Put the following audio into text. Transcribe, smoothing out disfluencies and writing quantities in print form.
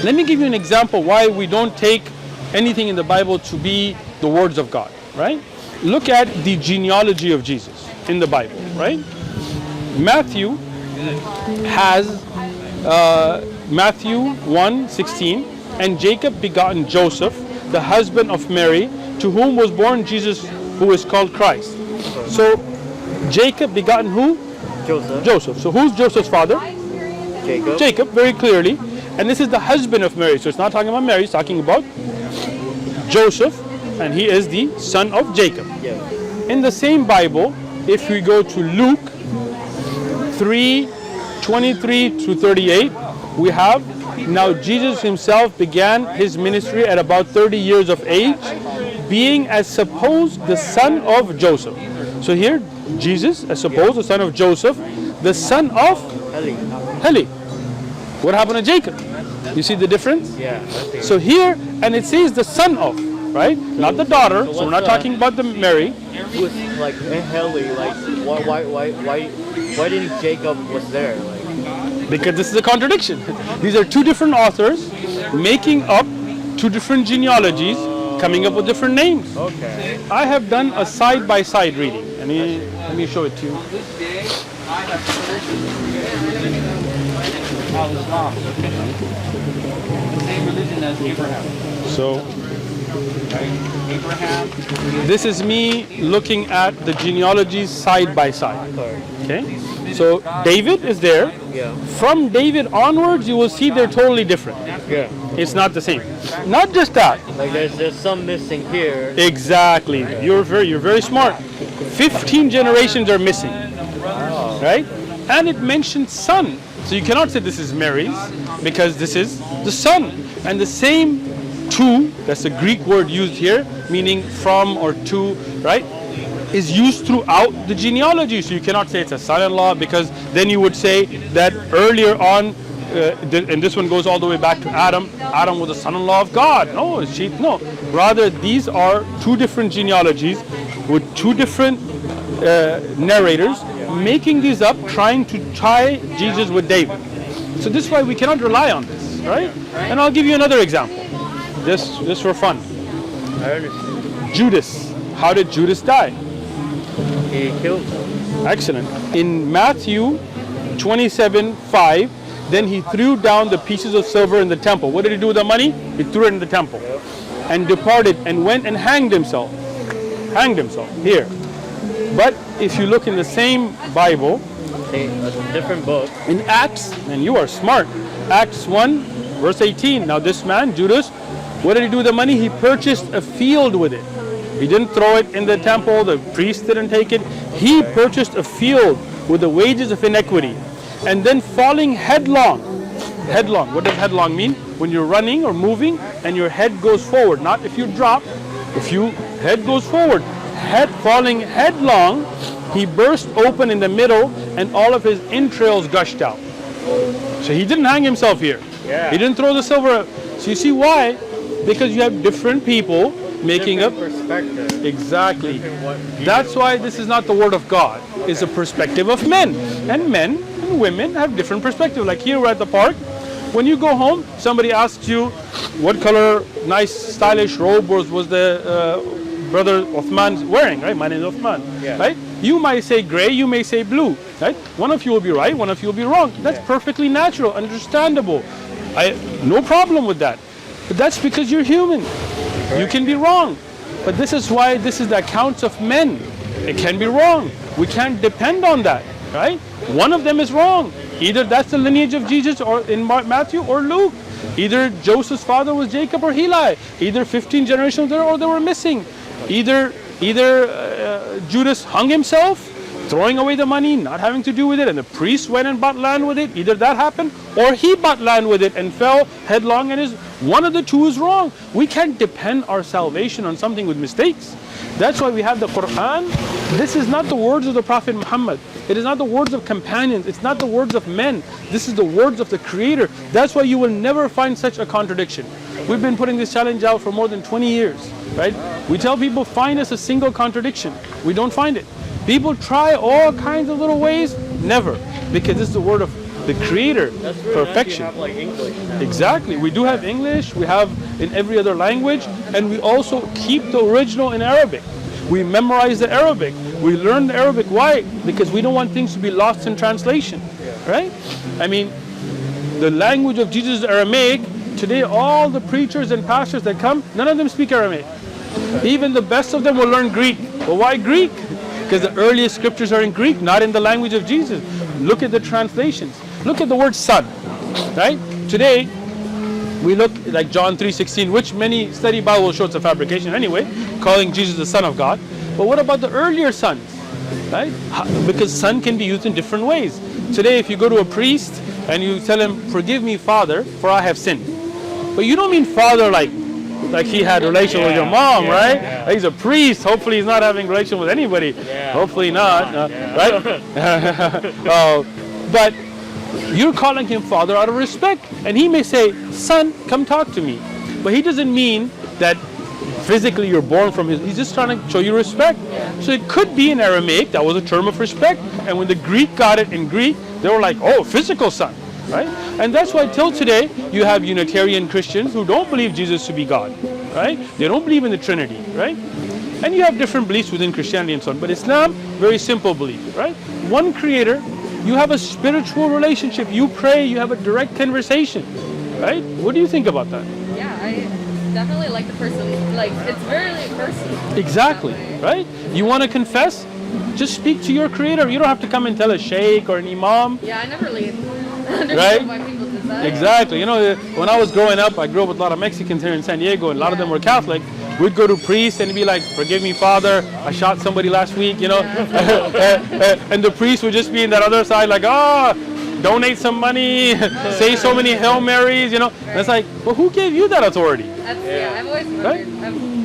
Let me give you an example why we don't take anything in the Bible to be the words of God, right? Look at the genealogy of Jesus in the Bible, right? Matthew has Matthew 1:16, and Jacob begotten Joseph, the husband of Mary, to whom was born Jesus, who is called Christ. So Jacob begotten who? Joseph. Joseph. So who's Joseph's father? Jacob. Jacob, very clearly. And this is the husband of Mary. So it's not talking about Mary, it's talking about Joseph, and he is the son of Jacob. Yeah. In the same Bible, if we go to Luke 3:23 to 38, we have, now Jesus himself began his ministry at about 30 years of age, being as supposed the son of Joseph. So here, Jesus, as supposed the son of Joseph, the son of Heli. What happened to Jacob? You see the difference? Yeah. So here, and it says the son of, right? Not the daughter. So we're not talking about the Mary. Was like Heli, like why didn't Jacob was there? Like, Because this is a contradiction. These are two different authors making up two different genealogies, coming up with different names. okay. I have done a side-by-side reading. Let me show it to you. The same religion as Abraham. So Abraham. this is me looking at the genealogies side by side. Okay? So David is there. Yeah. From David onwards, you will see they're totally different. Yeah. It's not the same. Not just that. Like there's some missing here. Exactly. You're very smart. 15 generations are missing. Right? And it mentions son. So you cannot say this is Mary's because this is the son. And the same to, that's the Greek word used here, meaning from or to, right, is used throughout the genealogy. So you cannot say it's a son-in-law because then you would say that earlier on, and this one goes all the way back to Adam. Adam was the son-in-law of God. No, no. Rather, these are two different genealogies with two different narrators making these up, trying to tie Jesus with David. So this is why we cannot rely on this, right? And I'll give you another example, just for fun. I understand. Judas. How did Judas die? He killed him. Excellent. In Matthew 27:5, then he threw down the pieces of silver in the temple. What did he do with the money? He threw it in the temple. And departed and went and hanged himself. Hanged himself here. But if you look in the same Bible, A different book. in Acts, and you are smart, Acts 1 verse 18, now this man, Judas, what did he do with the money? He purchased a field with it. He didn't throw it in the temple, the priest didn't take it. He purchased a field with the wages of iniquity. And then falling headlong. Headlong, what does headlong mean? When you're running or moving and your head goes forward, not if you drop, if your head goes forward. Falling headlong, he burst open in the middle and all of his entrails gushed out. So he didn't hang himself here. Yeah. He didn't throw the silver. So you see why? Because you have different people making up. Perspective. Exactly. That's why this is not the word of God. It's a perspective of men. And men and women have different perspectives. Like here we're at the park. When you go home, somebody asks you what color nice stylish robe was the brother Uthman wearing, right? My name is Uthman, Yeah. right? You might say gray, you may say blue, right? One of you will be right, one of you will be wrong. That's perfectly natural, understandable. No problem with that. But that's because you're human. You can be wrong. But this is why this is the accounts of men. It can be wrong. We can't depend on that, right? One of them is wrong. Either that's the lineage of Jesus or in Matthew or Luke. Either Joseph's father was Jacob or Heli. Either 15 generations there or they were missing. Either Judas hung himself, throwing away the money, not having to do with it, and the priest went and bought land with it. Either that happened, or he bought land with it and fell headlong, and one of the two is wrong. We can't depend our salvation on something with mistakes. That's why we have the Quran. This is not the words of the Prophet Muhammad. It is not the words of companions. It's not the words of men. This is the words of the Creator. That's why you will never find such a contradiction. We've been putting this challenge out for more than 20 years, right? We tell people, find us a single contradiction. We don't find it. People try all kinds of little ways, never. Because this is the word of the Creator, That's really nice perfection. you have like English now. Exactly. We do have English, we have in every other language, and we also keep the original in Arabic. We memorize the Arabic. We learn the Arabic. Why? Because we don't want things to be lost in translation. Right? I mean, the language of Jesus is Aramaic. Today, all the preachers and pastors that come, none of them speak Aramaic. Even the best of them will learn Greek. Well, why Greek? Because the earliest scriptures are in Greek, not in the language of Jesus. Look at the translations. Look at the word son. Right? Today, we look like John 3:16, which many study Bible will show it's a fabrication anyway, calling Jesus the Son of God. But what about the earlier sons? Right? Because son can be used in different ways. Today, if you go to a priest and you tell him, "Forgive me, Father, for I have sinned," but you don't mean father like he had relation with your mom, right? Yeah. He's a priest. Hopefully, he's not having relation with anybody. Yeah. Hopefully not, right? But you're calling him father out of respect, and he may say, "Son, come talk to me," but he doesn't mean that physically you're born from his. He's just trying to show you respect. So it could be in Aramaic that was a term of respect, and when the Greek got it in Greek, they were like, "Oh, physical son," right? And that's why till today you have Unitarian Christians who don't believe Jesus to be God, right? They don't believe in the Trinity, right? And you have different beliefs within Christianity and so on. But Islam, very simple belief, right? One Creator. You have a spiritual relationship. You pray. You have a direct conversation, right? What do you think about that? Yeah, I definitely like the person. Like, it's very personal. Exactly, right? You want to confess? Just speak to your Creator. You don't have to come and tell a sheikh or an imam. Yeah, I never really understood Right? why people did that. Exactly. You know, when I was growing up, I grew up with a lot of Mexicans here in San Diego, and a lot of them were Catholic. We'd go to priests and be like, "Forgive me, Father, I shot somebody last week," you know. And the priest would just be in that other side like, "Oh, donate some money, say so many Hail Marys," you know. And it's like, well, who gave you that authority? I've always wondered. Right? I've